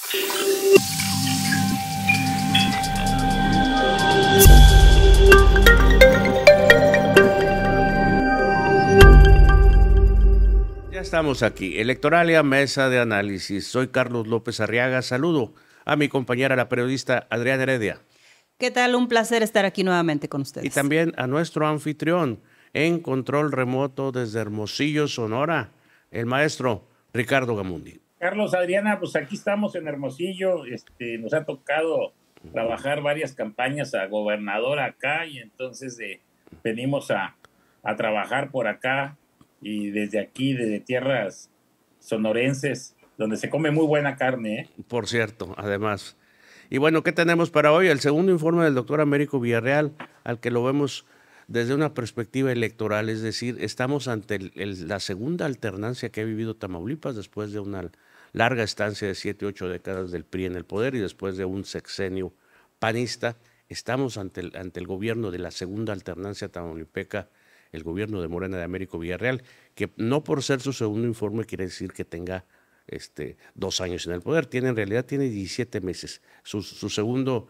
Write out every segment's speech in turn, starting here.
Ya estamos aquí, Electoralia, mesa de análisis. Soy Carlos López Arriaga. Saludo a mi compañera, la periodista Adriana Heredia. ¿Qué tal? Un placer estar aquí nuevamente con ustedes. Y también a nuestro anfitrión en control remoto desde Hermosillo, Sonora, el maestro Ricardo Gamundi. Carlos, Adriana, pues aquí estamos en Hermosillo. Nos ha tocado trabajar varias campañas a gobernador acá y entonces venimos a trabajar por acá y desde aquí, desde tierras sonorenses, donde se come muy buena carne, ¿eh? Por cierto, además. Y bueno, ¿qué tenemos para hoy? El segundo informe del doctor Américo Villarreal, al que lo vemos desde una perspectiva electoral, es decir, estamos ante la segunda alternancia que ha vivido Tamaulipas después de una larga estancia de 7, 8 décadas del PRI en el poder y después de un sexenio panista. Estamos ante el gobierno de la segunda alternancia tamaulipeca, el gobierno de Morena de Américo Villarreal, que no por ser su segundo informe quiere decir que tenga 2 años en el poder. En realidad tiene 17 meses. Su segundo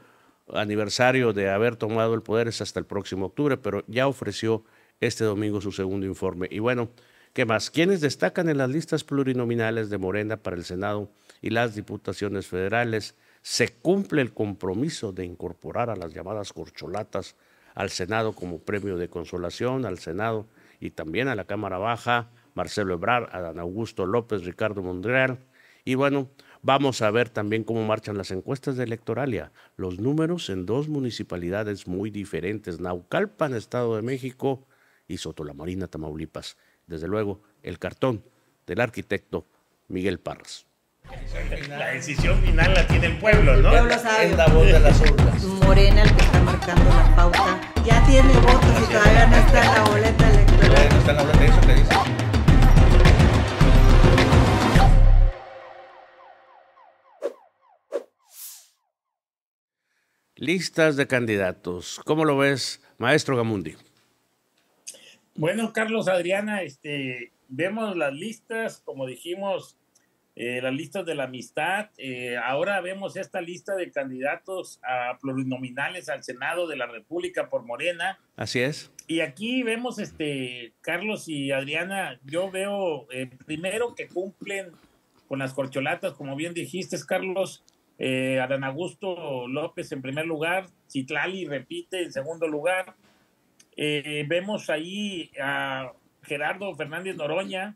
aniversario de haber tomado el poder es hasta el próximo octubre, pero ya ofreció este domingo su segundo informe. Y bueno, ¿qué más? ¿Quiénes destacan en las listas plurinominales de Morena para el Senado y las diputaciones federales? Se cumple el compromiso de incorporar a las llamadas corcholatas al Senado como premio de consolación, al Senado y también a la Cámara Baja, Marcelo Ebrard, Adán Augusto López, Ricardo Monreal. Y bueno, vamos a ver también cómo marchan las encuestas de Electoralia. Los números en 2 municipalidades muy diferentes, Naucalpan, Estado de México, y Sotolamarina, Tamaulipas. Desde luego, el cartón del arquitecto Miguel Parras. La decisión final la tiene el pueblo, ¿no? El pueblo sabe. Es la voz de las urnas. Morena, el que está marcando la pauta, ya tiene votos y todavía no está en la boleta electoral. No está en la boleta, eso que dice. Listas de candidatos. ¿Cómo lo ves, maestro Gamundi? Bueno, Carlos, Adriana, vemos las listas, como dijimos, las listas de la amistad. Ahora vemos esta lista de candidatos a plurinominales al Senado de la República por Morena. Así es. Y aquí vemos, Carlos y Adriana, yo veo primero que cumplen con las corcholatas, como bien dijiste, Carlos. Adán Augusto López en primer lugar, Citlali repite en segundo lugar. Vemos ahí a Gerardo Fernández Noroña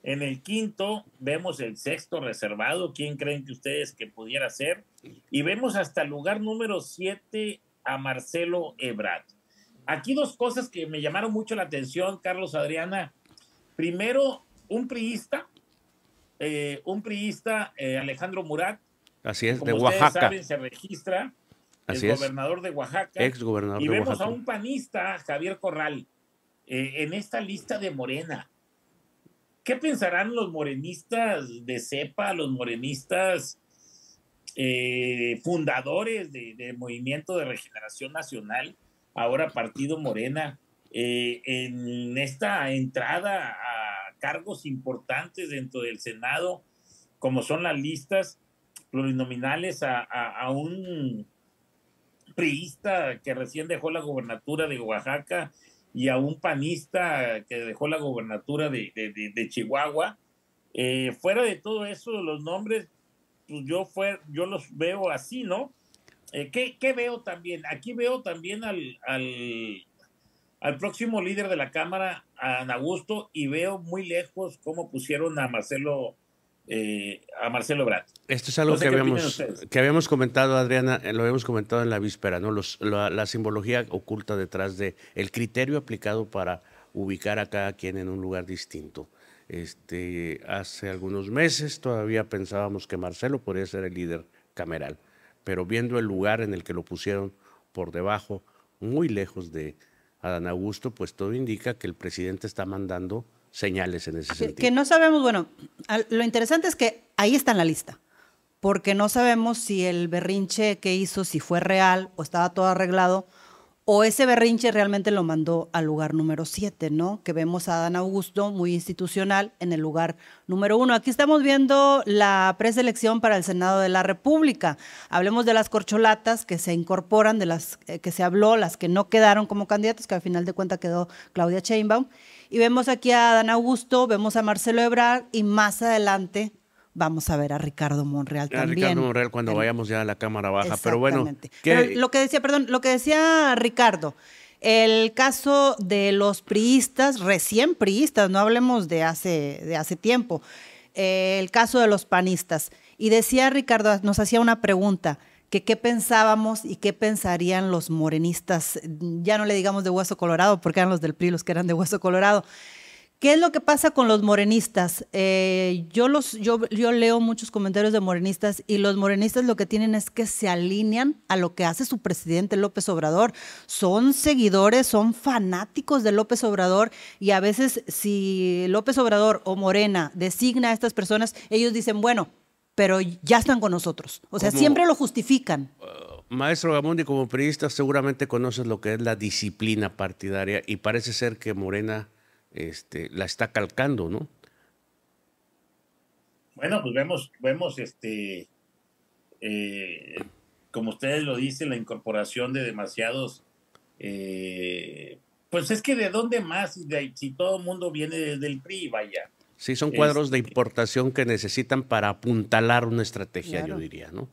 en el quinto, vemos el sexto reservado, ¿quién creen que ustedes que pudiera ser? Y vemos hasta el lugar número 7 a Marcelo Ebrard. Aquí 2 cosas que me llamaron mucho la atención, Carlos, Adriana. Primero, un priista, Alejandro Murat. Así es, como de ustedes Oaxaca. Saben, se registra, Así el es. gobernador de Oaxaca. Ex gobernador y de vemos Oaxaca. a un panista, Javier Corral, en esta lista de Morena. ¿Qué pensarán los morenistas de cepa, los morenistas fundadores del Movimiento de Regeneración Nacional, ahora Partido Morena, en esta entrada a cargos importantes dentro del Senado, como son las listas plurinominales a un priista que recién dejó la gobernatura de Oaxaca y a un panista que dejó la gobernatura de Chihuahua? Fuera de todo eso, los nombres, pues yo los veo así, ¿no? ¿Qué veo también? Aquí veo también al próximo líder de la Cámara, a Adán Augusto, y veo muy lejos cómo pusieron a Marcelo Ebrard. Esto es algo que habíamos comentado, Adriana, lo habíamos comentado en la víspera, ¿no? La simbología oculta detrás de el criterio aplicado para ubicar a cada quien en un lugar distinto. Hace algunos meses todavía pensábamos que Marcelo podría ser el líder cameral, pero viendo el lugar en el que lo pusieron por debajo, muy lejos de Adán Augusto, pues todo indica que el presidente está mandando señales en ese sentido. Que no sabemos, bueno, lo interesante es que ahí está en la lista, porque no sabemos si el berrinche que hizo, si fue real o estaba todo arreglado, o ese berrinche realmente lo mandó al lugar número 7, ¿no? Que vemos a Adán Augusto, muy institucional, en el lugar número 1. Aquí estamos viendo la preselección para el Senado de la República. Hablemos de las corcholatas que se incorporan, de las que se habló, las que no quedaron como candidatos, que al final de cuentas quedó Claudia Sheinbaum. Y vemos aquí a Adán Augusto, vemos a Marcelo Ebrard y más adelante vamos a ver a Ricardo Monreal también. Ricardo Monreal cuando vayamos ya a la Cámara Baja. Pero bueno, pero lo que decía Ricardo, el caso de los priistas, recién priistas, no hablemos de hace tiempo, el caso de los panistas. Y decía Ricardo, nos hacía una pregunta, que qué pensábamos y qué pensarían los morenistas, ya no le digamos de hueso colorado, porque eran los del PRI los que eran de hueso colorado. ¿Qué es lo que pasa con los morenistas? Yo leo muchos comentarios de morenistas y los morenistas lo que tienen es que se alinean a lo que hace su presidente López Obrador. Son seguidores, son fanáticos de López Obrador y a veces si López Obrador o Morena designa a estas personas, ellos dicen, bueno, pero ya están con nosotros. O sea, siempre lo justifican. Maestro Gamundi, como periodista seguramente conoces lo que es la disciplina partidaria y parece ser que Morena la está calcando, ¿no? Bueno, pues vemos como ustedes lo dicen, la incorporación de demasiados, pues es que de dónde más, si todo el mundo viene desde el PRI, vaya. Sí, son cuadros de importación que necesitan para apuntalar una estrategia, claro, yo diría, ¿no?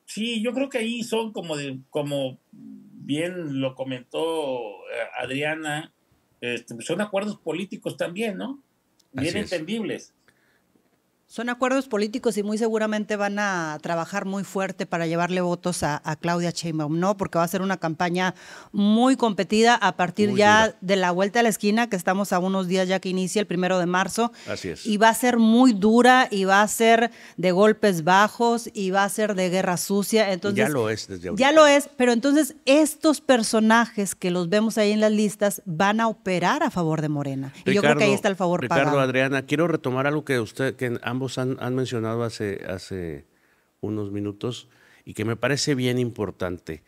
Sí, yo creo que ahí son como bien lo comentó Adriana, son acuerdos políticos también, ¿no? Bien entendibles. Son acuerdos políticos y muy seguramente van a trabajar muy fuerte para llevarle votos a Claudia Sheinbaum, ¿no? Porque va a ser una campaña muy competida a partir ya de la vuelta a la esquina, que estamos a unos días ya que inicia el 1 de marzo. Así es. Y va a ser muy dura y va a ser de golpes bajos y va a ser de guerra sucia. Entonces, ya lo es desde ahorita. Ya lo es, pero entonces estos personajes que los vemos ahí en las listas van a operar a favor de Morena. Y yo creo que ahí está el favor pagado. Ricardo, Adriana, quiero retomar algo que ambos han mencionado hace unos minutos y que me parece bien importante.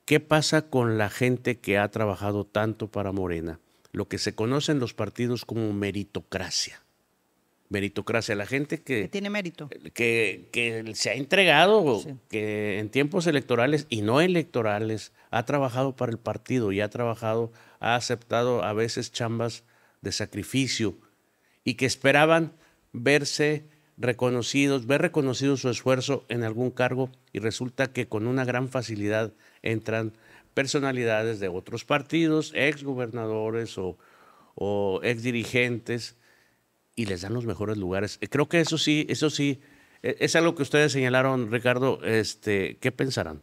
¿Qué pasa con la gente que ha trabajado tanto para Morena? Lo que se conoce en los partidos como meritocracia. Meritocracia, la gente que tiene mérito. Que se ha entregado, sí, que en tiempos electorales y no electorales ha trabajado para el partido y ha aceptado a veces chambas de sacrificio y que esperaban ver reconocido su esfuerzo en algún cargo y resulta que con una gran facilidad entran personalidades de otros partidos, exgobernadores o exdirigentes y les dan los mejores lugares. Creo que eso sí, es algo que ustedes señalaron, Ricardo. ¿Qué pensarán?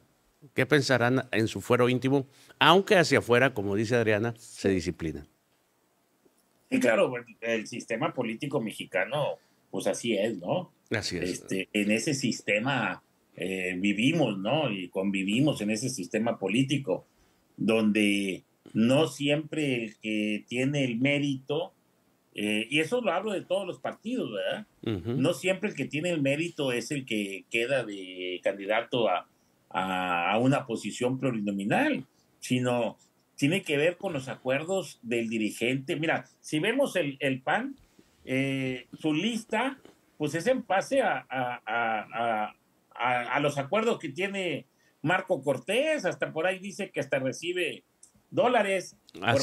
¿Qué pensarán en su fuero íntimo? Aunque hacia afuera, como dice Adriana, se disciplinan. Sí, claro, el sistema político mexicano, pues así es, ¿no? Así es. En ese sistema vivimos, ¿no? Y convivimos en ese sistema político, donde no siempre el que tiene el mérito, y eso lo hablo de todos los partidos, ¿verdad? No siempre el que tiene el mérito es el que queda de candidato a una posición plurinominal, sino tiene que ver con los acuerdos del dirigente. Mira, si vemos el PAN, su lista, pues es en base a los acuerdos que tiene Marco Cortés. Hasta por ahí dice que hasta recibe $, por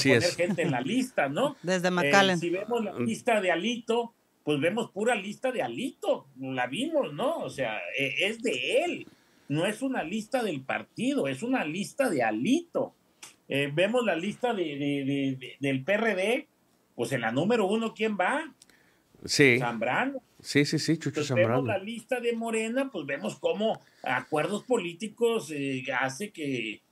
poner gente en la lista, ¿no? Desde McAllen. Si vemos la lista de Alito, pues vemos pura lista de Alito, la vimos, ¿no? O sea, es de él, no es una lista del partido, es una lista de Alito. Vemos la lista del PRD, pues en la número 1, ¿quién va? Sí. Zambrano. Sí, Chucho Zambrano. Vemos la lista de Morena, pues vemos cómo acuerdos políticos hace que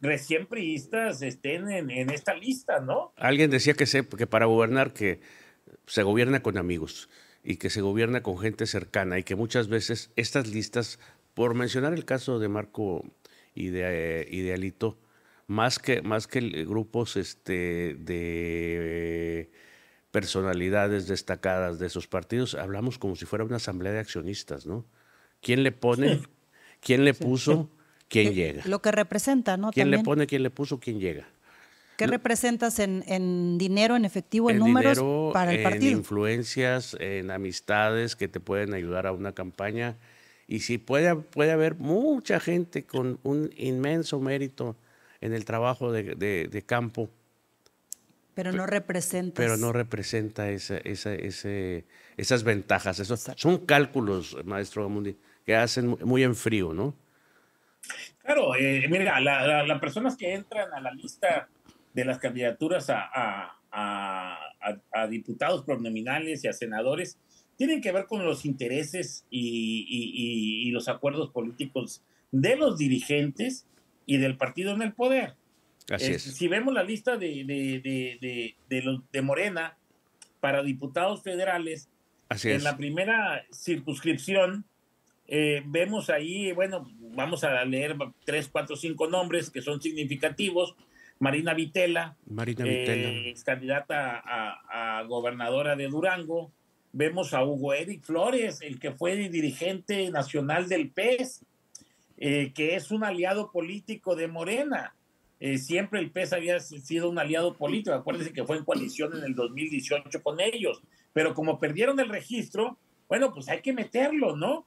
recién priistas estén en esta lista, ¿no? Alguien decía que para gobernar que se gobierna con amigos y que se gobierna con gente cercana y que muchas veces estas listas, por mencionar el caso de Marco y de Alito, más que grupos de personalidades destacadas de esos partidos, hablamos como si fuera una asamblea de accionistas, ¿no? ¿Quién le pone? ¿Quién le puso? quién llega. Lo que representa, ¿no? ¿Quién También. le pone, quién le puso, quién llega? ¿Qué representas en dinero, en efectivo, en En números dinero, para el en partido? influencias, en amistades que te pueden ayudar a una campaña. Y sí puede haber mucha gente con un inmenso mérito en el trabajo de campo, Pero no representas. pero no representa esas ventajas. Son cálculos, maestro Gamundi, que hacen muy en frío, ¿no? Claro, mira, las personas que entran a la lista de las candidaturas a diputados pronominales y a senadores tienen que ver con los intereses y los acuerdos políticos de los dirigentes y del partido en el poder. Así es. Si vemos la lista de Morena para diputados federales, Así en es. la primera circunscripción vemos ahí, bueno, vamos a leer 3, 4, 5 nombres que son significativos. Marina Vitela, es candidata a gobernadora de Durango. Vemos a Hugo Eric Flores, el que fue dirigente nacional del PES, que es un aliado político de Morena. Siempre el PES había sido un aliado político. Acuérdense que fue en coalición en el 2018 con ellos. Pero como perdieron el registro, bueno, pues hay que meterlo, ¿no?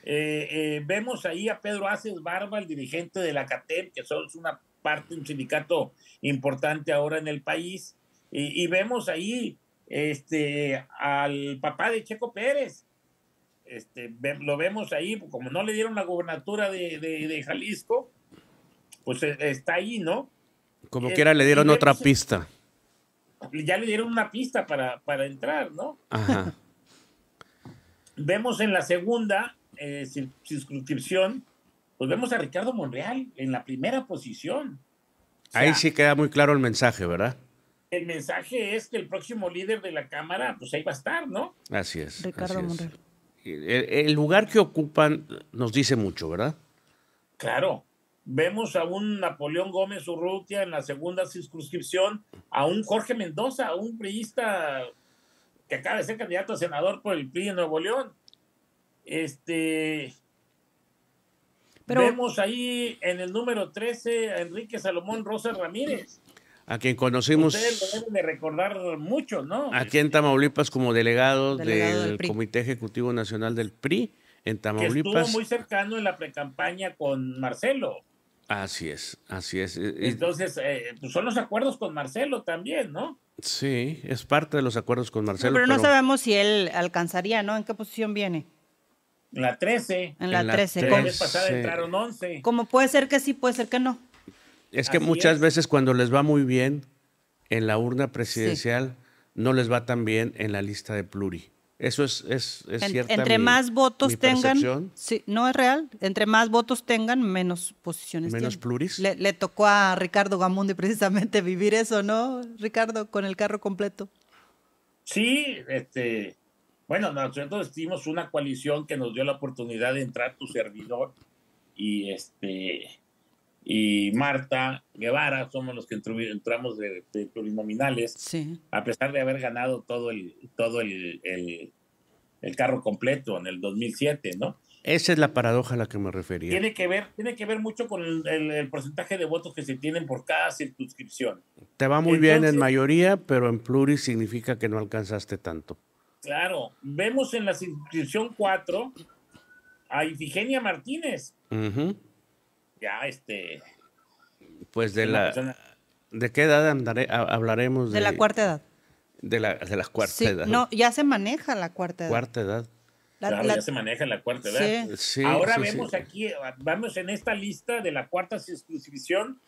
Vemos ahí a Pedro Aces Barba, el dirigente de la CATEM, que es una parte, un sindicato importante ahora en el país. Y vemos ahí al papá de Checo Pérez. Lo vemos ahí, como no le dieron la gobernatura de Jalisco, pues está ahí, ¿no? Como quiera le dieron otra pista. Ya le dieron una pista para entrar, ¿no? Ajá. Vemos en la segunda circunscripción, pues vemos a Ricardo Monreal en la primera posición. O sea, ahí sí queda muy claro el mensaje, ¿verdad? El mensaje es que el próximo líder de la Cámara, pues ahí va a estar, ¿no? Así es. Ricardo Monreal. El lugar que ocupan nos dice mucho, ¿verdad? Claro. Vemos a un Napoleón Gómez Urrutia en la segunda circunscripción, a un Jorge Mendoza, un priista que acaba de ser candidato a senador por el PRI de Nuevo León. Vemos ahí en el número 13 a Enrique Salomón Rosa Ramírez, a quien conocimos. Ustedes lo deben de recordar mucho, ¿no? Aquí en Tamaulipas como delegado del PRI. Comité Ejecutivo Nacional del PRI en Tamaulipas. Que estuvo muy cercano en la precampaña con Marcelo. Así es, así es. Entonces, pues son los acuerdos con Marcelo también, ¿no? Sí, es parte de los acuerdos con Marcelo. Pero no sabemos si él alcanzaría, ¿no? ¿En qué posición viene? En la 13. En la 13. La vez pasada entraron 11. Como puede ser que sí, puede ser que no. Es que muchas veces cuando les va muy bien en la urna presidencial, no les va tan bien en la lista de pluri. Eso es cierto. Entre más votos tengan, sí, no es real, entre más votos tengan, menos posiciones menos tienen. pluris. Le tocó a Ricardo Gamundi precisamente vivir eso, ¿no, Ricardo? Con el carro completo. Sí, bueno, nosotros tuvimos una coalición que nos dio la oportunidad de entrar tu servidor y Marta Guevara, somos los que entramos de plurinominales, sí, a pesar de haber ganado todo el carro completo en el 2007, ¿no? Esa es la paradoja a la que me refería. Tiene que ver mucho con el porcentaje de votos que se tienen por cada circunscripción. Te va muy bien en mayoría, pero en pluris significa que no alcanzaste tanto. Claro, vemos en la circunscripción 4 a Ifigenia Martínez. Ya, pues ¿de qué edad hablaremos? De la cuarta edad. De la cuarta edad. No, ya se maneja la cuarta edad. Cuarta edad. Ya se maneja la cuarta edad. Sí, ahora vemos aquí, vamos en esta lista de la cuarta circunscripción,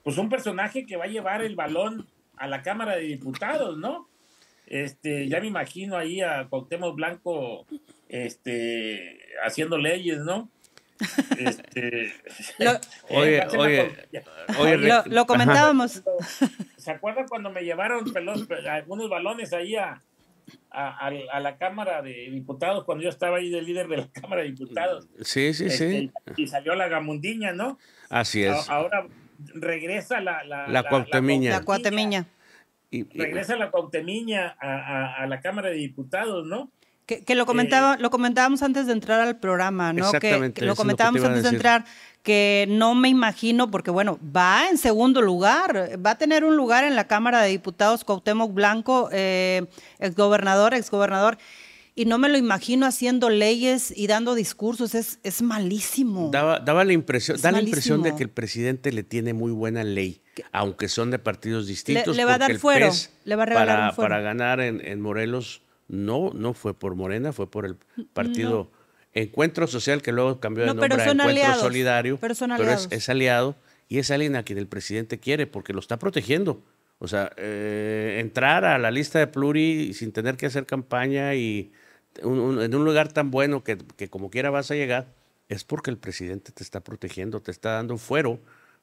pues un personaje que va a llevar el balón a la Cámara de Diputados, ¿no? Ya me imagino ahí a Cuauhtémoc Blanco, haciendo leyes, ¿no? Lo comentábamos. ¿Se acuerdan cuando me llevaron algunos balones ahí a la Cámara de Diputados, cuando yo estaba ahí de líder de la Cámara de Diputados? Sí. Y salió la gamundiña, ¿no? Así es. Ahora regresa la cuauhtemiña. La cuauhtemiña. Regresa la cuauhtemiña a la Cámara de Diputados, ¿no? Que lo comentábamos antes de entrar al programa, ¿no? Exactamente. Que lo comentábamos antes de entrar, que no me imagino, porque bueno, va en segundo lugar, va a tener un lugar en la Cámara de Diputados Cuauhtémoc Blanco, exgobernador, y no me lo imagino haciendo leyes y dando discursos, es malísimo. Da la impresión de que el presidente le tiene muy buena ley, aunque son de partidos distintos. Le va a dar fuero, le va a regalar un fuero. Para ganar en Morelos no fue por Morena, fue por el partido Encuentro Social, que luego cambió de nombre a Encuentro Solidario, pero es aliado y es alguien a quien el presidente quiere porque lo está protegiendo. O sea, entrar a la lista de pluri sin tener que hacer campaña y en un lugar tan bueno que como quiera vas a llegar, es porque el presidente te está protegiendo, te está dando fuero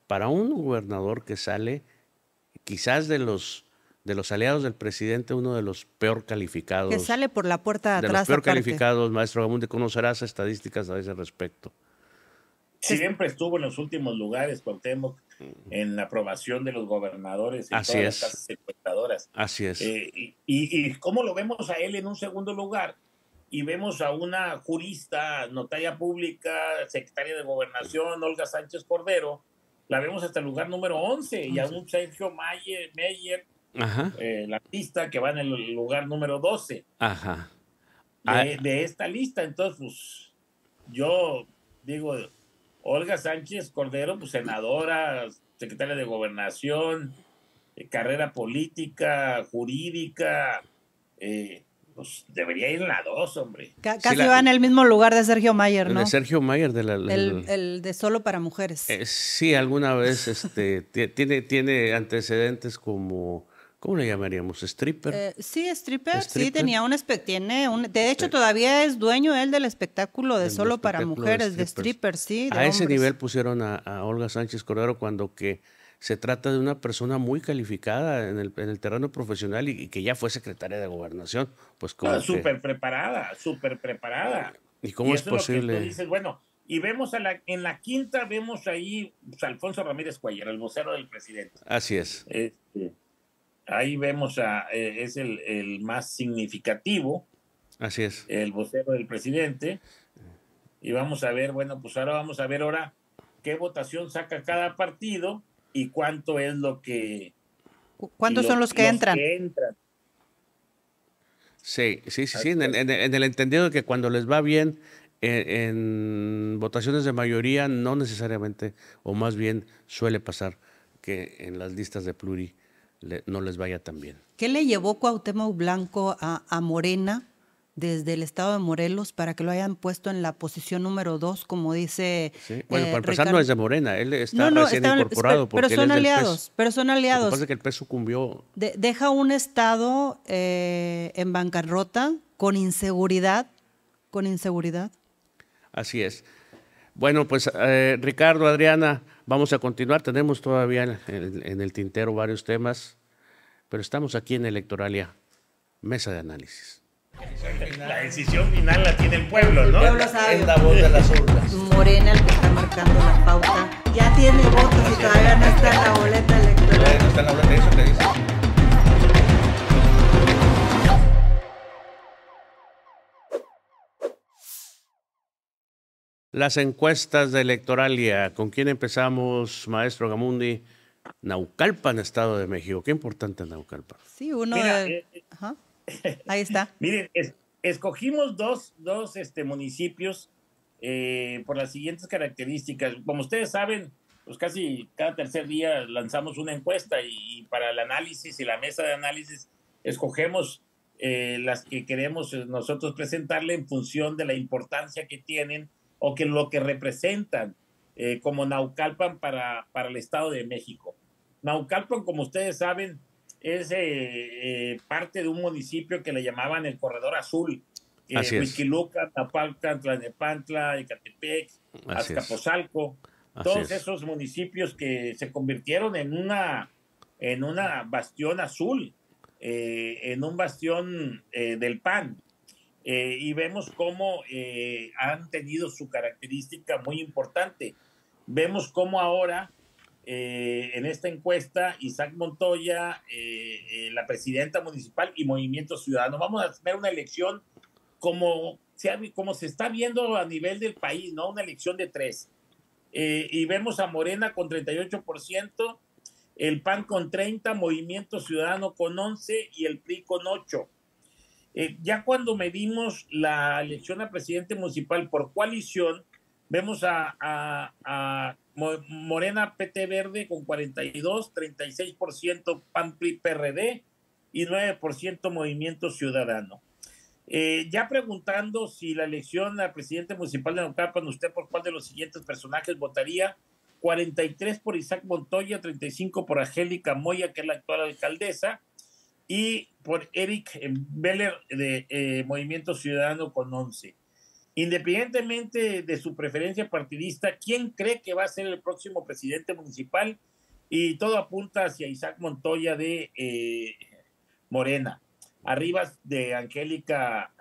para un gobernador que sale quizás de los aliados del presidente, uno de los peor calificados. Que sale por la puerta de atrás. De los peor calificados, maestro Gamundi, conocerás estadísticas a ese respecto. Siempre estuvo en los últimos lugares, Cuauhtémoc, en la aprobación de los gobernadores y todas las casas secuestradoras. Así es. Y cómo lo vemos a él en un segundo lugar, y vemos a una jurista, notaria pública, secretaria de Gobernación, Olga Sánchez Cordero, la vemos hasta el lugar número 11, y a un Sergio Meyer, la artista, que va en el lugar número 12 de esta lista. Entonces, pues, yo digo, Olga Sánchez Cordero, pues senadora, secretaria de Gobernación, carrera política, jurídica, pues debería ir en la 2, hombre. Casi va en el mismo lugar de Sergio Mayer, ¿no? De Sergio Mayer. El de Solo para Mujeres. Sí, alguna vez tiene antecedentes como, ¿cómo le llamaríamos? ¿Stripper? Sí, stripper. Sí, de hecho, todavía es dueño él del espectáculo de Solo para Mujeres, de stripper, sí. A ese nivel pusieron a Olga Sánchez Cordero cuando que se trata de una persona muy calificada en el terreno profesional y que ya fue secretaria de Gobernación. Pues súper preparada. ¿Y cómo es posible? Es lo que tú dices, bueno, y vemos en la quinta, vemos ahí pues, Alfonso Ramírez Cuellar, el vocero del presidente. Así es. Ahí vemos es el más significativo. Así es. El vocero del presidente. Y vamos a ver, bueno, pues ahora vamos a ver qué votación saca cada partido y cuánto es lo que... ¿Cuántos son los que entran? Sí. En el entendido de que cuando les va bien en votaciones de mayoría, no necesariamente, o más bien suele pasar que en las listas de pluri no les vaya tan bien. ¿Qué le llevó Cuauhtémoc Blanco a Morena desde el estado de Morelos para que lo hayan puesto en la posición número 2, como dice Bueno, para empezar no es de Morena, él está recién incorporado. Pero son aliados, Lo que pasa es que el PES sucumbió. Deja un estado en bancarrota, con inseguridad. Así es. Bueno, pues Ricardo, Adriana, vamos a continuar. Tenemos todavía en el tintero varios temas, pero estamos aquí en Electoralia, mesa de análisis. La decisión final la tiene el pueblo, ¿no? El pueblo sabe. Es la voz de las urnas. Morena, el que está marcando la pauta, ya tiene votos y todavía no está en la boleta electoral. No está en la boleta, eso te dice. Las encuestas de Electoralia. ¿Con quién empezamos, maestro Gamundi? Naucalpan, Estado de México. Qué importante Naucalpan. Sí, ahí está. Miren, escogimos dos municipios por las siguientes características. Como ustedes saben, pues casi cada tercer día lanzamos una encuesta y para el análisis y la mesa de análisis escogemos las que queremos nosotros presentarle en función de la importancia que tienen o que lo que representan como Naucalpan para el Estado de México. Naucalpan, como ustedes saben, es parte de un municipio que le llamaban el Corredor Azul. Huixquilucan, Tapalcan, Tlalnepantla, Ecatepec, Azcapotzalco. Todos esos municipios que se convirtieron en una bastión azul, en un bastión del PAN. Y vemos cómo han tenido su característica muy importante. Vemos cómo ahora, en esta encuesta, Isaac Montoya, la presidenta municipal y Movimiento Ciudadano, vamos a tener una elección como se está viendo a nivel del país, ¿no? Una elección de 3. Y vemos a Morena con 38%, el PAN con 30%, Movimiento Ciudadano con 11% y el PRI con 8%. Ya cuando medimos la elección a presidente municipal por coalición, vemos a Morena PT Verde con 42%, 36% PAN PRI PRD y 9% Movimiento Ciudadano. Ya preguntando si la elección a presidente municipal de Naucalpan, ¿usted por cuál de los siguientes personajes votaría? 43 por Isaac Montoya, 35 por Angélica Moya, que es la actual alcaldesa, y por Eric Beller de Movimiento Ciudadano con 11. Independientemente de su preferencia partidista, ¿quién cree que va a ser el próximo presidente municipal? Y todo apunta hacia Isaac Montoya de Morena. Arriba de Angélica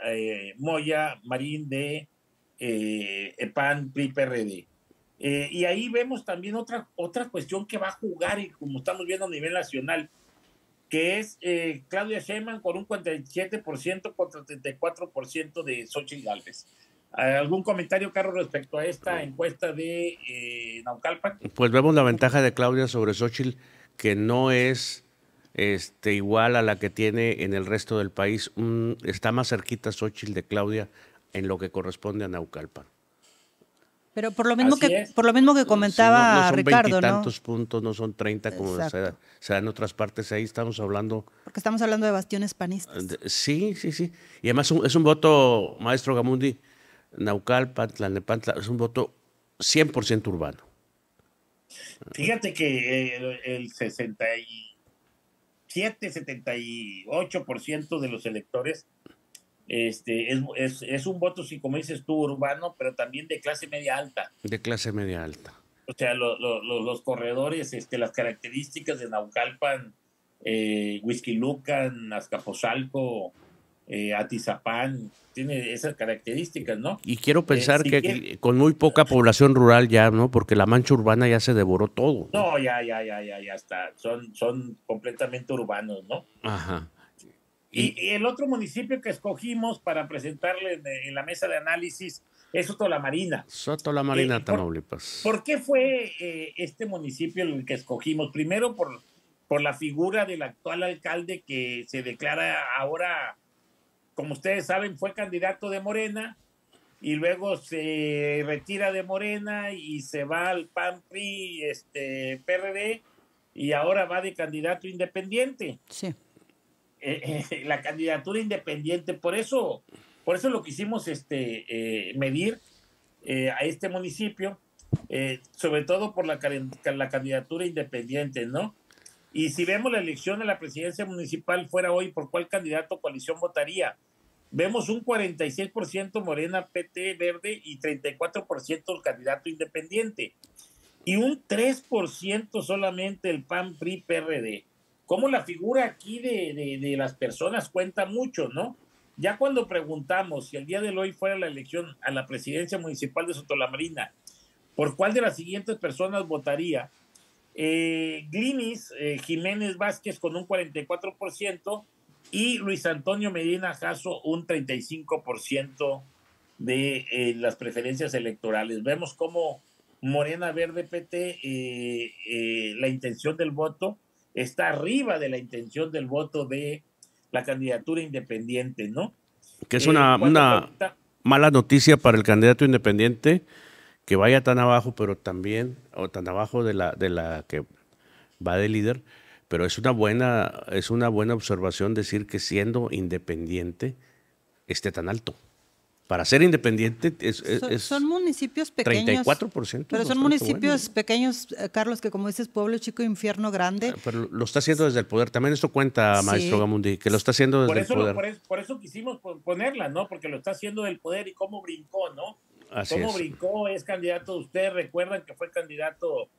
Moya Marín de PAN PRI PRD. Y ahí vemos también otra cuestión que va a jugar, y como estamos viendo a nivel nacional, que es Claudia Sheinbaum con un 47% contra 34% de Xóchitl Gálvez. ¿Algún comentario, Carlos, respecto a esta encuesta de Naucalpan? Pues vemos la ventaja de Claudia sobre Xóchitl, que no es igual a la que tiene en el resto del país. Está más cerquita Xóchitl de Claudia en lo que corresponde a Naucalpan. Pero por lo mismo que comentaba sí, no son Ricardo, ¿no? Veintitantos puntos, no son 30 como se da en otras partes. Ahí estamos hablando. Porque estamos hablando de bastiones panistas. Sí. Y además es un voto, maestro Gamundi, Naucalpan, Tlalnepantla, es un voto 100% urbano. Fíjate que el 78% de los electores es un voto, sí, como dices tú, urbano, pero también de clase media alta. De clase media alta. O sea, los corredores, las características de Naucalpan, Huixquilucan, Azcapotzalco, Atizapán, tiene esas características, ¿no? Y quiero pensar que con muy poca población rural ya, ¿no? Porque la mancha urbana ya se devoró todo. No, ya está. Son completamente urbanos, ¿no? Ajá. Y el otro municipio que escogimos para presentarle en la mesa de análisis es Soto La Marina. Soto La Marina, Tamaulipas. ¿Por qué fue este municipio el que escogimos? Primero por la figura del actual alcalde, que se declara ahora, como ustedes saben, fue candidato de Morena y luego se retira de Morena y se va al PAN PRI PRD y ahora va de candidato independiente. Sí. La candidatura independiente, por eso lo quisimos medir a este municipio, sobre todo por la candidatura independiente, ¿no? Y si vemos la elección de la presidencia municipal fuera hoy, ¿por cuál candidato o coalición votaría? Vemos un 46% Morena PT Verde y 34% el candidato independiente y un 3% solamente el PAN PRI PRD. Cómo la figura aquí de las personas cuenta mucho, ¿no? Ya cuando preguntamos si el día de hoy fuera la elección a la presidencia municipal de Soto La Marina, ¿por cuál de las siguientes personas votaría? Glinis Jiménez Vázquez con un 44% y Luis Antonio Medina Jasso un 35% de las preferencias electorales. Vemos cómo Morena Verde PT, la intención del voto está arriba de la intención del voto de la candidatura independiente, ¿no? Que es una mala noticia para el candidato independiente que vaya tan abajo, pero también, o tan abajo de la que va de líder, pero es una buena observación decir que siendo independiente esté tan alto. Para ser independiente son municipios pequeños. 34%. Pero son municipios pequeños, Carlos, que como dices, pueblo chico, infierno grande. Pero lo está haciendo desde el poder. También esto cuenta, maestro Gamundi, que lo está haciendo desde el poder. Por eso quisimos ponerla, ¿no? Porque lo está haciendo del poder y cómo brincó, ¿no? Cómo brincó, es candidato. Ustedes recuerdan que fue candidato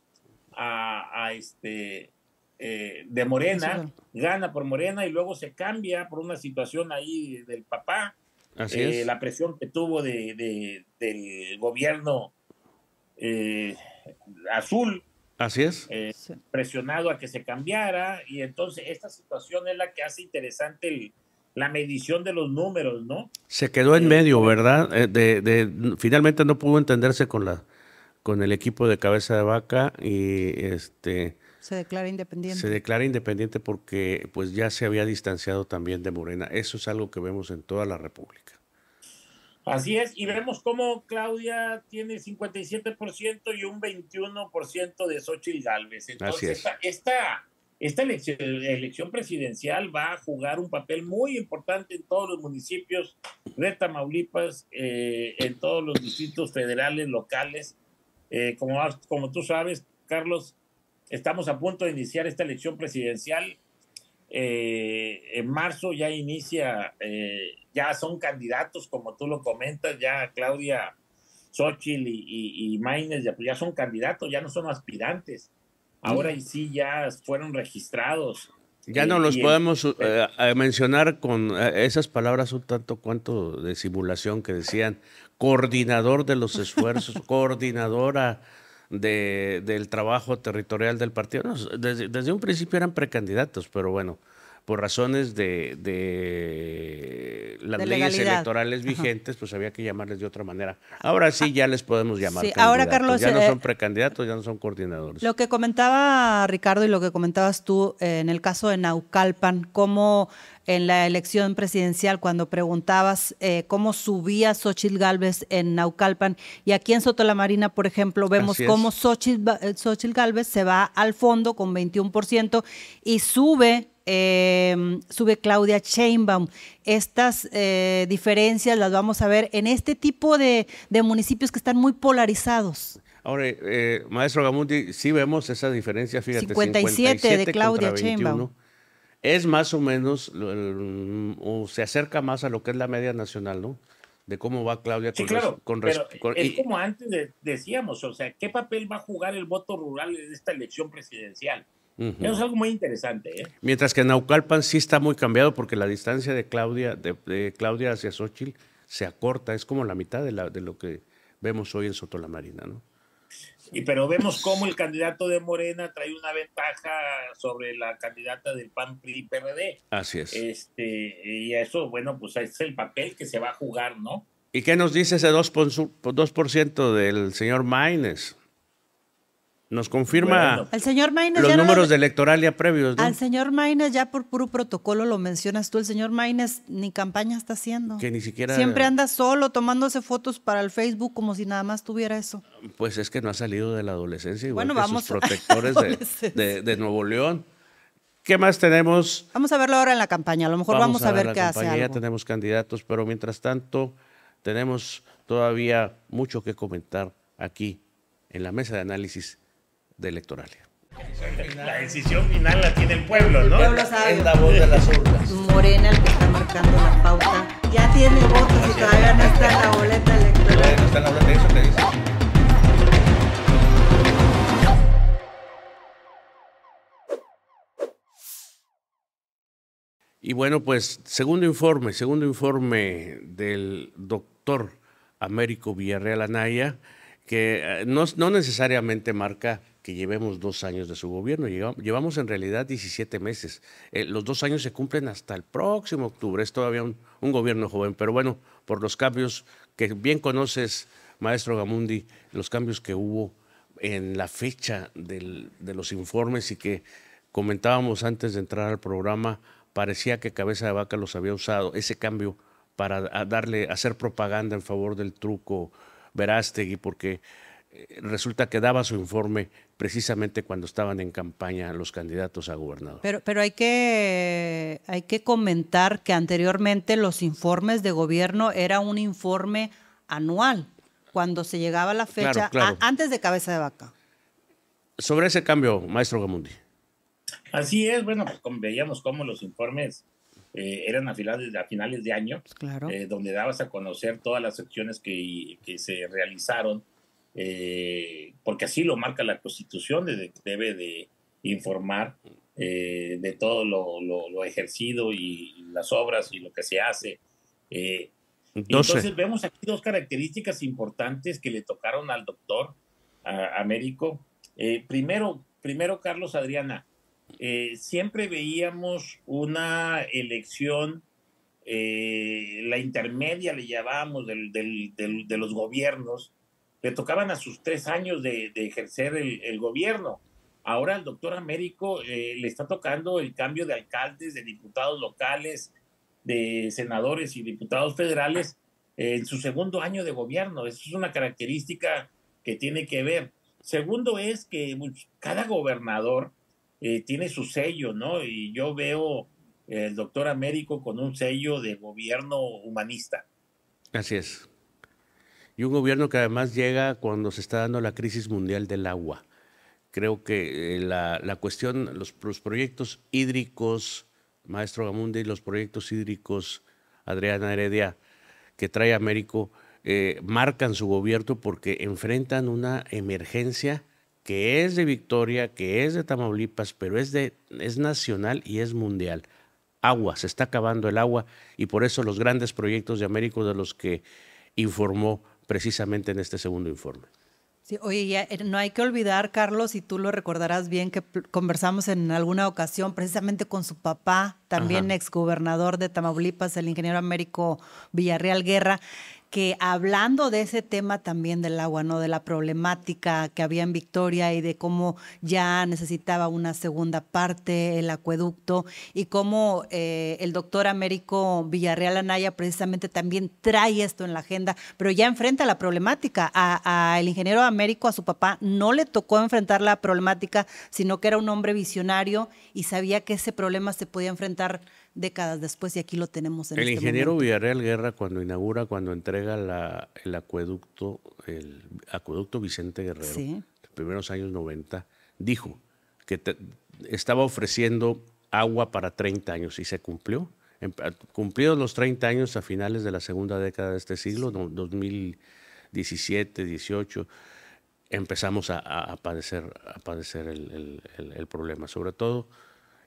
de Morena, gana por Morena y luego se cambia por una situación ahí del papá. Así es. La presión que tuvo del gobierno azul. Así es. Presionado a que se cambiara, y entonces esta situación es la que hace interesante la medición de los números, ¿no? Se quedó en medio, ¿verdad? Finalmente no pudo entenderse con el equipo de Cabeza de Vaca y se declara independiente. Se declara independiente porque pues ya se había distanciado también de Morena. Eso es algo que vemos en toda la República. Así es, y vemos cómo Claudia tiene 57% y un 21% de Xóchitl Gálvez. Entonces, esta elección presidencial va a jugar un papel muy importante en todos los municipios de Tamaulipas, en todos los distritos federales, locales. Como tú sabes, Carlos, estamos a punto de iniciar esta elección presidencial. En marzo ya inicia, ya son candidatos, como tú lo comentas, ya Claudia, Xóchitl y Maínez ya son candidatos, ya no son aspirantes. Ahora y sí ya fueron registrados. Ya no los podemos mencionar con esas palabras un tanto cuanto de simulación que decían coordinador de los esfuerzos, coordinadora del trabajo territorial del partido. No, desde un principio eran precandidatos, pero bueno, por razones de las leyes electorales vigentes, pues había que llamarles de otra manera. Ahora sí ya les podemos llamar candidatos. Ahora, Carlos, ya no son precandidatos, ya no son coordinadores. Lo que comentaba Ricardo y lo que comentabas tú en el caso de Naucalpan, cómo en la elección presidencial, cuando preguntabas cómo subía Xóchitl Gálvez en Naucalpan, y aquí en Soto la Marina, por ejemplo, vemos cómo Xóchitl Gálvez se va al fondo con 21% y sube Claudia Sheinbaum. Estas diferencias las vamos a ver en este tipo de municipios que están muy polarizados. Ahora, maestro Gamundi, sí vemos esa diferencia, fíjate, 57 de Claudia Sheinbaum. Es más o menos, o se acerca más a lo que es la media nacional, ¿no? De cómo va Claudia sí, claro, es como antes decíamos, o sea, ¿qué papel va a jugar el voto rural en esta elección presidencial? Eso es algo muy interesante, ¿eh? Mientras que Naucalpan sí está muy cambiado porque la distancia de Claudia hacia Xóchitl se acorta, es como la mitad de lo que vemos hoy en Soto la Marina, ¿no? Pero vemos cómo el candidato de Morena trae una ventaja sobre la candidata del PAN, PRI, PRD. Así es. Y eso, bueno, pues es el papel que se va a jugar, ¿no? ¿Y qué nos dice ese 2% del señor Maínez? Nos confirma el señor Maínez los números de Electoralia previos, ¿no? Al señor Maínez ya por puro protocolo lo mencionas tú. El señor Maínez ni campaña está haciendo. Que ni siquiera... Siempre anda solo tomándose fotos para el Facebook como si nada más tuviera eso. Pues es que no ha salido de la adolescencia, igual bueno, que sus protectores de Nuevo León. ¿Qué más tenemos? Vamos a verlo ahora en la campaña. A lo mejor vamos a ver qué hace algo. Ya tenemos candidatos, pero mientras tanto tenemos todavía mucho que comentar aquí en la mesa de análisis de Electoralia. La decisión final la tiene el pueblo, ¿no? El pueblo sabe. Es la voz de las urnas. Morena, el que está marcando la pauta. Ya tiene votos y todavía no está en la boleta electoral. No está en la boleta, eso te dice. Y bueno, pues segundo informe del doctor Américo Villarreal Anaya, que no necesariamente marca que llevemos 2 años de su gobierno, llevamos en realidad 17 meses. Los 2 años se cumplen hasta el próximo octubre, es todavía un gobierno joven, pero bueno, por los cambios que bien conoces, maestro Gamundi, los cambios que hubo en la fecha de los informes y que comentábamos antes de entrar al programa, parecía que Cabeza de Vaca los había usado, ese cambio para hacer propaganda en favor del truco Verástegui, porque resulta que daba su informe precisamente cuando estaban en campaña los candidatos a gobernador. Pero hay que comentar que anteriormente los informes de gobierno era un informe anual, cuando se llegaba la fecha, claro. Antes de Cabeza de Vaca. Sobre ese cambio, maestro Gamundi. Así es, bueno, pues veíamos cómo los informes eran a finales de año, claro. Donde dabas a conocer todas las acciones que se realizaron, porque así lo marca la Constitución, debe de informar de todo lo ejercido y las obras y lo que se hace. Entonces vemos aquí 2 características importantes que le tocaron al doctor Américo. Primero, Carlos, Adriana, siempre veíamos una elección la intermedia, le llamábamos, de los gobiernos, le tocaban a sus 3 años de ejercer el gobierno. Ahora al doctor Américo le está tocando el cambio de alcaldes, de diputados locales, de senadores y diputados federales en su segundo año de gobierno. Eso es una característica que tiene que ver. Segundo es que cada gobernador tiene su sello, ¿no? Y yo veo el doctor Américo con un sello de gobierno humanista. Así es. Y un gobierno que además llega cuando se está dando la crisis mundial del agua. Creo que la cuestión, los proyectos hídricos, maestro Gamundi, los proyectos hídricos, Adriana Heredia, que trae Américo, marcan su gobierno porque enfrentan una emergencia que es de Victoria, que es de Tamaulipas, pero es nacional y es mundial. Agua, se está acabando el agua y por eso los grandes proyectos de Américo de los que informó precisamente en este segundo informe. Sí, oye, ya, no hay que olvidar, Carlos, y tú lo recordarás bien, que conversamos en alguna ocasión precisamente con su papá, también exgobernador de Tamaulipas, el ingeniero Américo Villarreal Guerra, que hablando de ese tema también del agua, ¿no? De la problemática que había en Victoria y de cómo ya necesitaba una segunda parte el acueducto y cómo el doctor Américo Villarreal Anaya precisamente también trae esto en la agenda, pero ya enfrenta la problemática. A el ingeniero Américo, a su papá, no le tocó enfrentar la problemática, sino que era un hombre visionario y sabía que ese problema se podía enfrentar décadas después y aquí lo tenemos en el este ingeniero momento. Villarreal Guerra cuando entrega el acueducto Vicente Guerrero, Sí. en los primeros años 90, dijo que estaba ofreciendo agua para 30 años y se cumplió. Cumplidos los 30 años a finales de la segunda década de este siglo, 2017, 18, empezamos a padecer el problema, sobre todo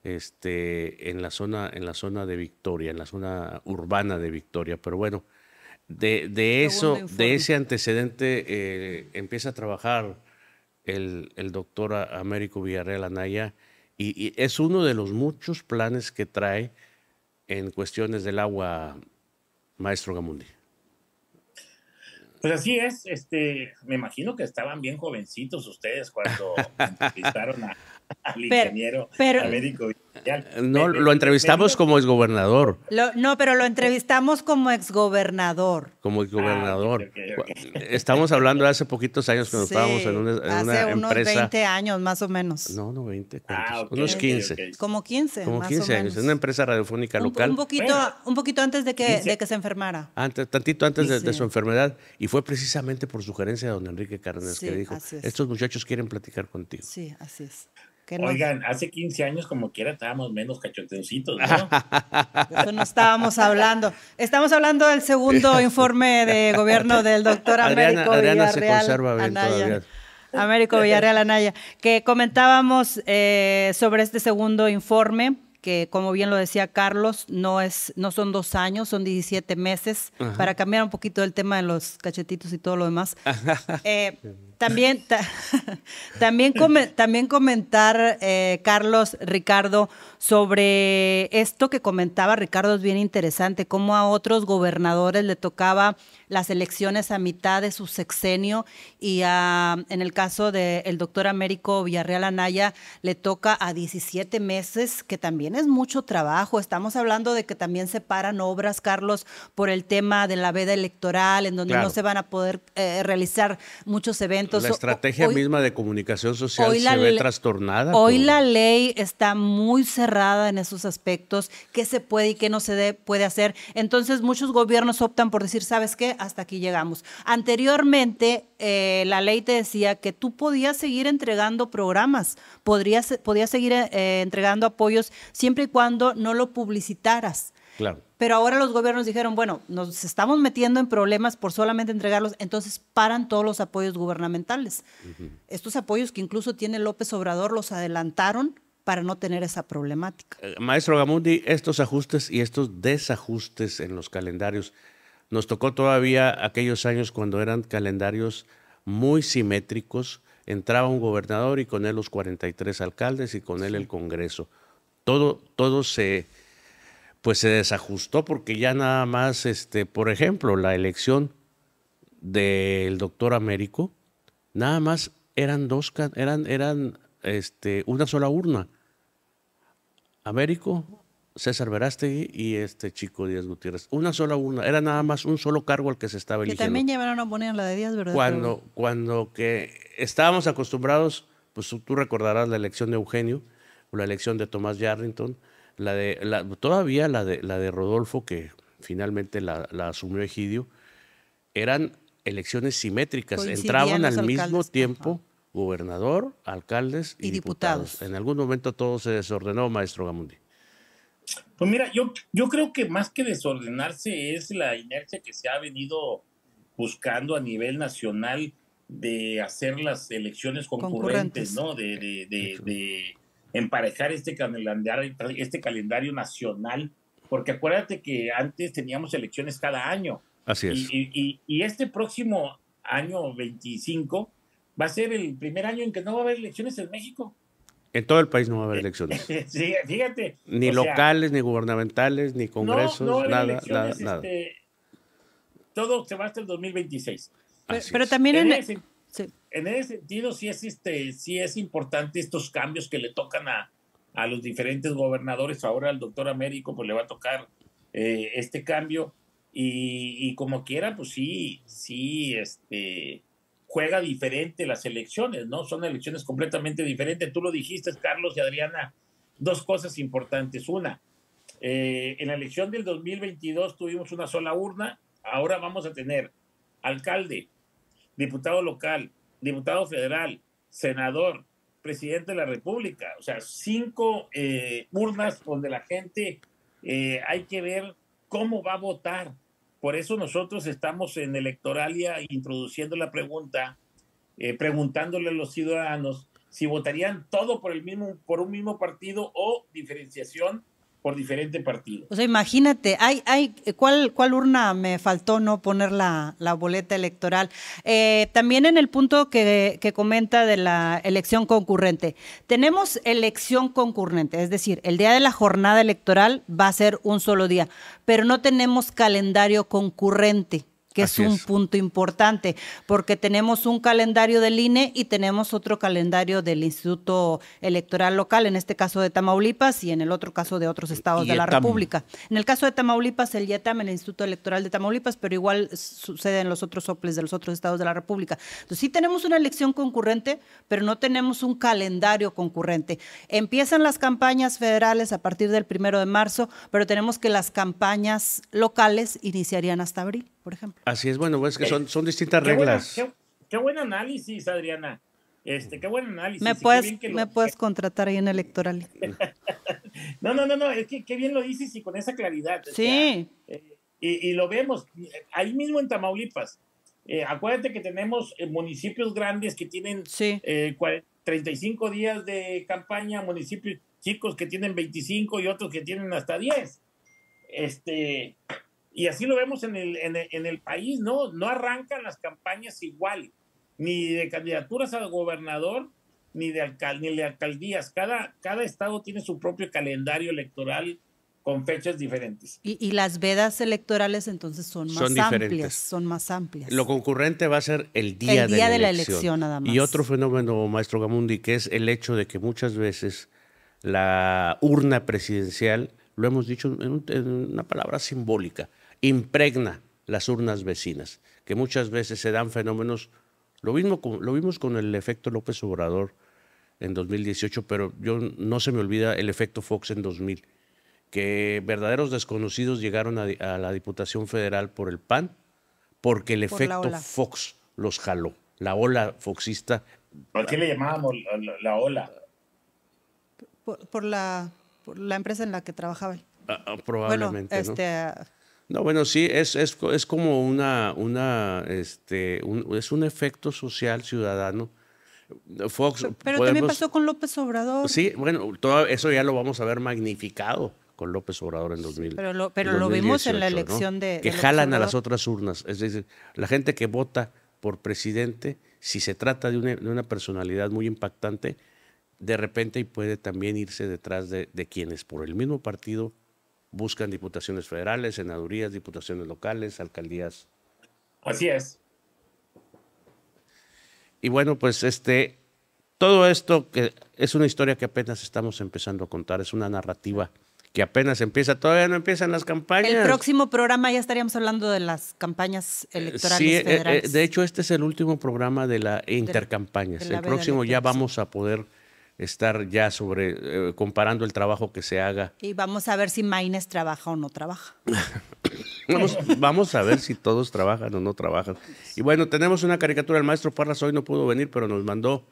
en la zona de Victoria, en la zona urbana de Victoria. Pero bueno, de ese antecedente empieza a trabajar el doctor Américo Villarreal Anaya y es uno de los muchos planes que trae en cuestiones del agua, maestro Gamundi. Pues así es, me imagino que estaban bien jovencitos ustedes cuando entrevistaron al ingeniero Américo Villarreal. No, lo entrevistamos como exgobernador. No, pero lo entrevistamos como exgobernador. Como exgobernador. Okay. Estamos hablando de hace poquitos años cuando estábamos en una hace unos empresa. 20 años más o menos. No, 20, unos 15. Okay. Como 15, como más 15 o años, menos. en una empresa radiofónica local. Un poquito antes de que se enfermara. Tantito antes de su enfermedad. Y fue precisamente por sugerencia de don Enrique Cárdenas que dijo, estos muchachos quieren platicar contigo. Sí, así es. Oigan, hace 15 años como quiera estábamos menos cachotencitos, ¿no? De eso no estábamos hablando. Estamos hablando del segundo informe de gobierno del doctor Américo Adriana se Villarreal conserva bien Anaya. todavía. Américo Villarreal Anaya, que comentábamos sobre este segundo informe, que como bien lo decía Carlos, no son 2 años, son 17 meses, para cambiar un poquito el tema de los cachetitos y todo lo demás. También comentar, Carlos, Ricardo, sobre esto que comentaba Ricardo, es bien interesante, cómo a otros gobernadores le tocaba las elecciones a mitad de su sexenio y en el caso del doctor Américo Villarreal Anaya le toca a 17 meses, que también es mucho trabajo. Estamos hablando de que también se paran obras, Carlos, por el tema de la veda electoral, en donde no se van a poder realizar muchos eventos. La estrategia misma de comunicación social se ve trastornada. Hoy la ley está muy cerrada en esos aspectos, qué se puede y qué no se puede hacer. Entonces muchos gobiernos optan por decir, ¿sabes qué? Hasta aquí llegamos. Anteriormente la ley te decía que tú podías seguir entregando programas, podías seguir entregando apoyos siempre y cuando no lo publicitaras. Claro. Pero ahora los gobiernos dijeron, bueno, nos estamos metiendo en problemas por solamente entregarlos, entonces paran todos los apoyos gubernamentales. Estos apoyos que incluso tiene López Obrador los adelantaron para no tener esa problemática. Maestro Gamundi, estos ajustes y estos desajustes en los calendarios, nos tocó todavía aquellos años cuando eran calendarios muy simétricos, entraba un gobernador y con él los 43 alcaldes y con él el Congreso. Todo se pues se desajustó porque ya nada más, por ejemplo, la elección del doctor Américo, nada más eran una sola urna. Américo, César Verástegui y Chico Díaz Gutiérrez. Una sola urna, era nada más un solo cargo al que se estaba eligiendo. Que también llevaron a poner la de Díaz, ¿verdad? Cuando que estábamos acostumbrados, pues tú recordarás la elección de Eugenio, o la elección de Tomás Yarrington, todavía la de Rodolfo, que finalmente la asumió Egidio, eran elecciones simétricas, entraban al mismo tiempo gobernador, alcaldes y diputados. En algún momento todo se desordenó, maestro Gamundi. Pues mira, yo creo que más que desordenarse es la inercia que se ha venido buscando a nivel nacional de hacer las elecciones concurrentes, ¿no? De emparejar este calendario nacional, porque acuérdate que antes teníamos elecciones cada año. Así es. Y este próximo año 25 va a ser el primer año en que no va a haber elecciones en México. En todo el país no va a haber elecciones. Sí, fíjate. Ni locales, ni gubernamentales, ni congresos, no nada. Todo se va hasta el 2026. Pero también en ese sentido sí es importante estos cambios que le tocan a los diferentes gobernadores. Ahora al doctor Américo pues le va a tocar este cambio y como quiera pues sí juega diferente las elecciones, ¿no? Son elecciones completamente diferentes. Tú lo dijiste, Carlos y Adriana, dos cosas importantes. Una, en la elección del 2022 tuvimos una sola urna, ahora vamos a tener alcalde, diputado local, diputado federal, senador, presidente de la República. O sea, 5 urnas donde la gente hay que ver cómo va a votar. Por eso nosotros estamos en Electoralia introduciendo la pregunta, preguntándole a los ciudadanos si votarían todo por un mismo partido o diferenciación por diferente partido. O sea, imagínate, ¿cuál urna me faltó no poner la boleta electoral? También en el punto que comenta de la elección concurrente. Tenemos elección concurrente, es decir, el día de la jornada electoral va a ser un solo día, pero no tenemos calendario concurrente, que es un punto importante, porque tenemos un calendario del INE y tenemos otro calendario del Instituto Electoral Local, en este caso de Tamaulipas y en el otro caso de otros estados de la República. En el caso de Tamaulipas, el IETAM, el Instituto Electoral de Tamaulipas, pero igual sucede en los otros soples de los otros estados de la República. Entonces sí tenemos una elección concurrente, pero no tenemos un calendario concurrente. Empiezan las campañas federales a partir del 1 de marzo, pero tenemos que las campañas locales iniciarían hasta abril, por ejemplo. Así es, bueno, es que son distintas reglas. Qué buen análisis, Adriana. Qué buen análisis. Me puedes contratar ahí en Electoral. No, es que qué bien lo dices y con esa claridad. Sí. Y lo vemos ahí mismo en Tamaulipas. Acuérdate que tenemos municipios grandes que tienen 35 días de campaña, municipios chicos que tienen 25 y otros que tienen hasta 10. Y así lo vemos en el país, ¿no? No arrancan las campañas igual, ni de candidaturas al gobernador, ni de alcaldías. Cada estado tiene su propio calendario electoral con fechas diferentes. Y las vedas electorales entonces son más amplias. Lo concurrente va a ser el día de la elección nada más. Y otro fenómeno, maestro Gamundi, que es el hecho de que muchas veces la urna presidencial, lo hemos dicho en una palabra simbólica, impregna las urnas vecinas, que muchas veces se dan fenómenos, lo vimos con el efecto López Obrador en 2018, pero no se me olvida el efecto Fox en 2000, que verdaderos desconocidos llegaron a la Diputación Federal por el PAN, porque el efecto Fox los jaló, la ola foxista. ¿Por qué le llamábamos la ola? Por la empresa en la que trabajaba. Probablemente, bueno, ¿no? No, bueno, sí, es como es un efecto social ciudadano. Fox, pero también pasó con López Obrador. Sí, bueno, todo eso ya lo vamos a ver magnificado con López Obrador en 2000. Pero lo vimos en la elección, ¿no? Que jalan a las otras urnas. Es decir, la gente que vota por presidente, si se trata de una personalidad muy impactante, de repente puede también irse detrás de quienes por el mismo partido buscan diputaciones federales, senadurías, diputaciones locales, alcaldías. Así es. Y bueno, pues todo esto que es una historia que apenas estamos empezando a contar, es una narrativa que apenas empieza, todavía no empiezan las campañas. El próximo programa ya estaríamos hablando de las campañas electorales federales. De hecho, este es el último programa de la intercampañas. El próximo ya vamos a poder estar ya comparando el trabajo que se haga. Y vamos a ver si Maines trabaja o no trabaja. Vamos a ver si todos trabajan o no trabajan. Y bueno, tenemos una caricatura. El maestro Parras hoy no pudo venir, pero nos mandó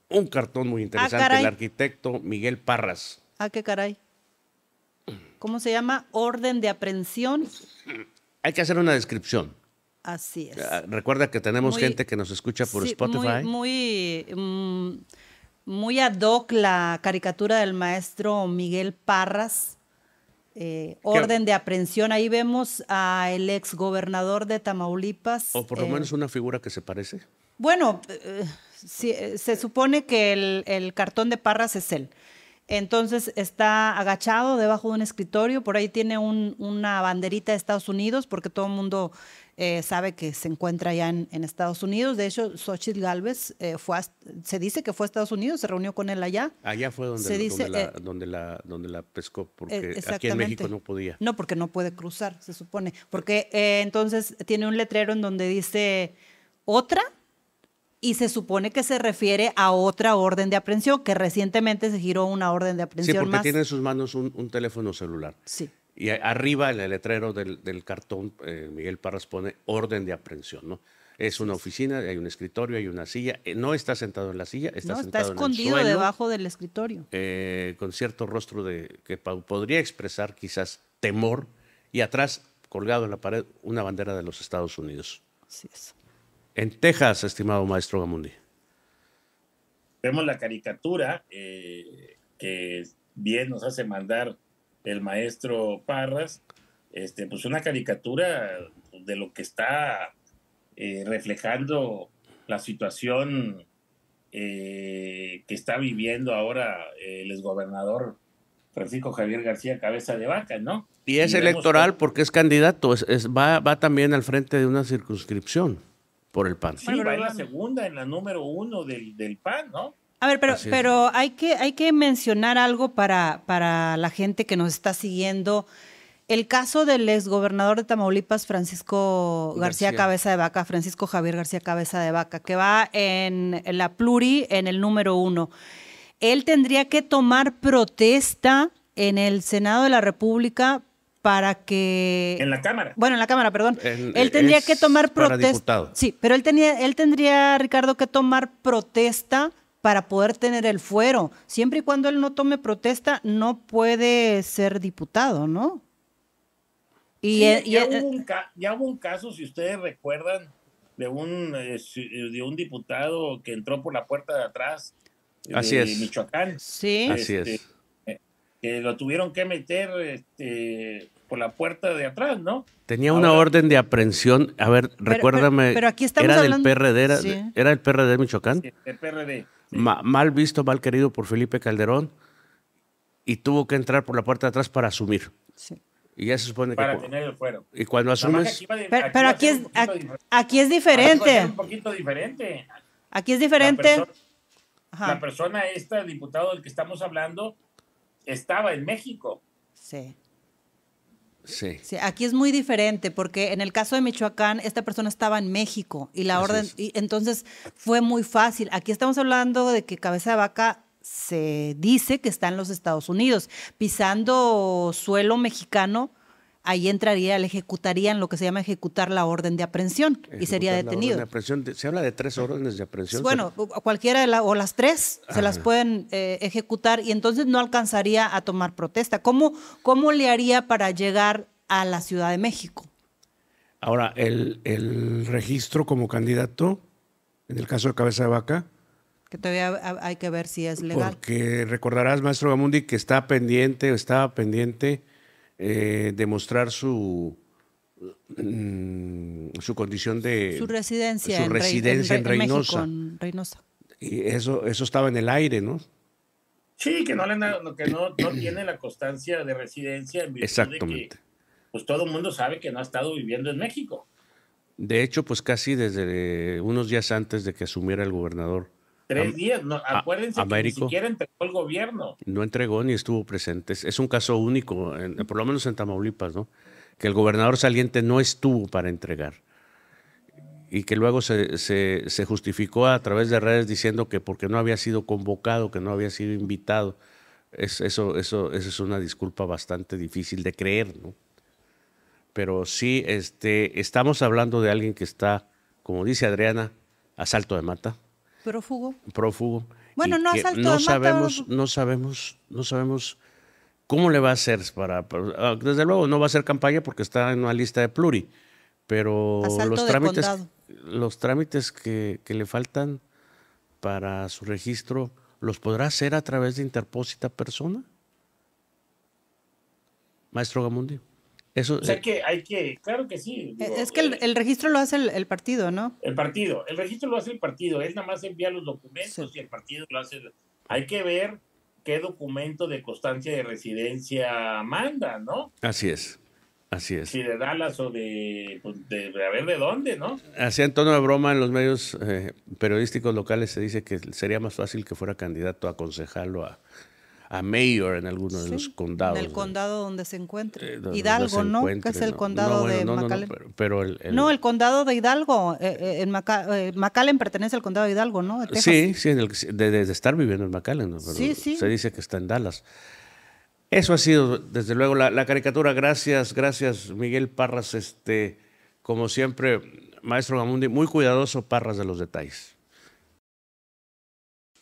un cartón muy interesante. El arquitecto Miguel Parras. Ah, qué caray. ¿Cómo se llama? Orden de aprehensión. Hay que hacer una descripción. Así es. Recuerda que tenemos gente que nos escucha por Spotify. Muy ad hoc la caricatura del maestro Miguel Parras. Orden de aprehensión. Ahí vemos al exgobernador de Tamaulipas. O por lo menos una figura que se parece. Bueno, se supone que el cartón de Parras es él. Entonces está agachado debajo de un escritorio, por ahí tiene una banderita de Estados Unidos, porque todo el mundo sabe que se encuentra allá en Estados Unidos. De hecho, Xóchitl Gálvez se dice que fue a Estados Unidos, se reunió con él allá. Allá fue donde la pescó, porque aquí en México no podía. No, porque no puede cruzar, se supone. Porque entonces tiene un letrero en donde dice otra. Y se supone que se refiere a otra orden de aprehensión, que recientemente se giró una orden de aprehensión más. Sí, porque tiene en sus manos un teléfono celular. Sí. Y arriba, en el letrero del cartón, Miguel Parras pone orden de aprehensión, ¿no? Es una oficina, hay un escritorio, hay una silla. No está sentado en la silla, está sentado escondido en el suelo, debajo del escritorio. Con cierto rostro que podría expresar quizás temor. Y atrás, colgado en la pared, una bandera de los Estados Unidos. Así es. En Texas, estimado maestro Gamundi. Vemos la caricatura que bien nos hace mandar el maestro Parras, pues una caricatura de lo que está reflejando la situación que está viviendo ahora el exgobernador Francisco Javier García Cabeza de Vaca, ¿no? Y es electoral porque es candidato, va también al frente de una circunscripción. Por el PAN. Sí, va en la segunda, en la número 1 del PAN, ¿no? A ver, pero hay que mencionar algo para la gente que nos está siguiendo. El caso del exgobernador de Tamaulipas, Francisco García Cabeza de Vaca, Francisco Javier García Cabeza de Vaca, que va en la pluri en el número 1. Él tendría que tomar protesta en el Senado de la República para que... En la Cámara. Bueno, en la Cámara, perdón. Él tendría que tomar protesta. Sí, pero él tendría, Ricardo, que tomar protesta para poder tener el fuero. Siempre y cuando él no tome protesta, no puede ser diputado, ¿no? Ya hubo un caso, si ustedes recuerdan, de un diputado que entró por la puerta de atrás de Michoacán. Sí. Así es. Que lo tuvieron que meter por la puerta de atrás, ¿no? Tenía una orden de aprehensión. A ver, recuérdame. Pero aquí estamos ¿era hablando... del PRD? ¿Era el PRD de Michoacán? Sí, el PRD. Sí. Mal visto, mal querido por Felipe Calderón. Y tuvo que entrar por la puerta de atrás para asumir. Sí. Y ya se supone para tener el fuero. Y cuando asumes... Pero aquí es diferente. Un poquito diferente. Aquí es diferente. La persona el diputado del que estamos hablando, estaba en México. Sí. Sí. Sí, aquí es muy diferente porque en el caso de Michoacán esta persona estaba en México y la orden y entonces fue muy fácil. Aquí estamos hablando de que Cabeza de Vaca se dice que está en los Estados Unidos, pisando suelo mexicano. Ahí ejecutarían lo que se llama ejecutar la orden de aprehensión y sería detenido. Se habla de 3 órdenes de aprehensión. Bueno, cualquiera o las 3 se las pueden ejecutar y entonces no alcanzaría a tomar protesta. ¿Cómo le haría para llegar a la Ciudad de México? Ahora, el registro como candidato, en el caso de Cabeza de Vaca. Que todavía hay que ver si es legal. Porque recordarás, maestro Gamundi, que estaba pendiente de mostrar su condición de... Su residencia, en Reynosa. México, en Reynosa. Y eso estaba en el aire, ¿no? Sí, que no tiene la constancia de residencia en virtud de que pues todo el mundo sabe que no ha estado viviendo en México. De hecho, pues casi desde unos días antes de que asumiera el gobernador. 3 días, no, acuérdense Américo, que ni siquiera entregó el gobierno. No entregó ni estuvo presente. Es un caso único, por lo menos en Tamaulipas, ¿no? Que el gobernador saliente no estuvo para entregar. Y que luego se justificó a través de redes diciendo que porque no había sido convocado, que no había sido invitado. Eso es una disculpa bastante difícil de creer, ¿no? Pero sí, estamos hablando de alguien que está, como dice Adriana, a salto de mata. Prófugo. Bueno, no a salto de mata. No sabemos cómo le va a hacer desde luego no va a hacer campaña porque está en una lista de pluri, pero los trámites que le faltan para su registro, ¿los podrá hacer a través de interpósita persona? Maestro Gamundi. Eso, o sea que claro que sí. Digo, es que el registro lo hace el partido, ¿no? El registro lo hace el partido, él nada más envía los documentos y el partido lo hace. Hay que ver qué documento de constancia de residencia manda, ¿no? Así es. Si de Dallas o de a ver de dónde, ¿no? Así en tono de broma en los medios periodísticos locales se dice que sería más fácil que fuera candidato a concejalo a mayor en alguno de los condados. En el condado donde se encuentre. Hidalgo, ¿no? Que es el condado de McAllen. No, el condado de Hidalgo. McAllen pertenece al condado de Hidalgo, ¿no? De Texas. Sí, de estar viviendo en McAllen. ¿no? Sí. Se dice que está en Dallas. Eso ha sido, desde luego, la caricatura. Gracias, Miguel Parras. Como siempre, maestro Gamundi, muy cuidadoso, Parras, de los detalles.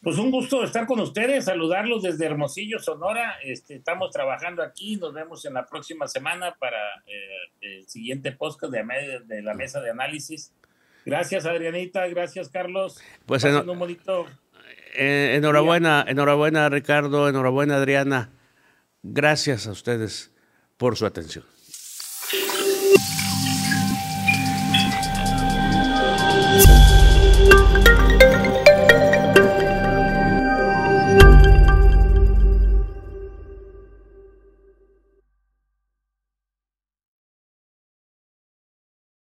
Pues un gusto estar con ustedes, saludarlos desde Hermosillo, Sonora. Estamos trabajando aquí, nos vemos en la próxima semana para el siguiente podcast de la mesa de análisis. Gracias, Adrianita, gracias, Carlos. Pues un bonito enhorabuena, Ricardo, enhorabuena, Adriana. Gracias a ustedes por su atención.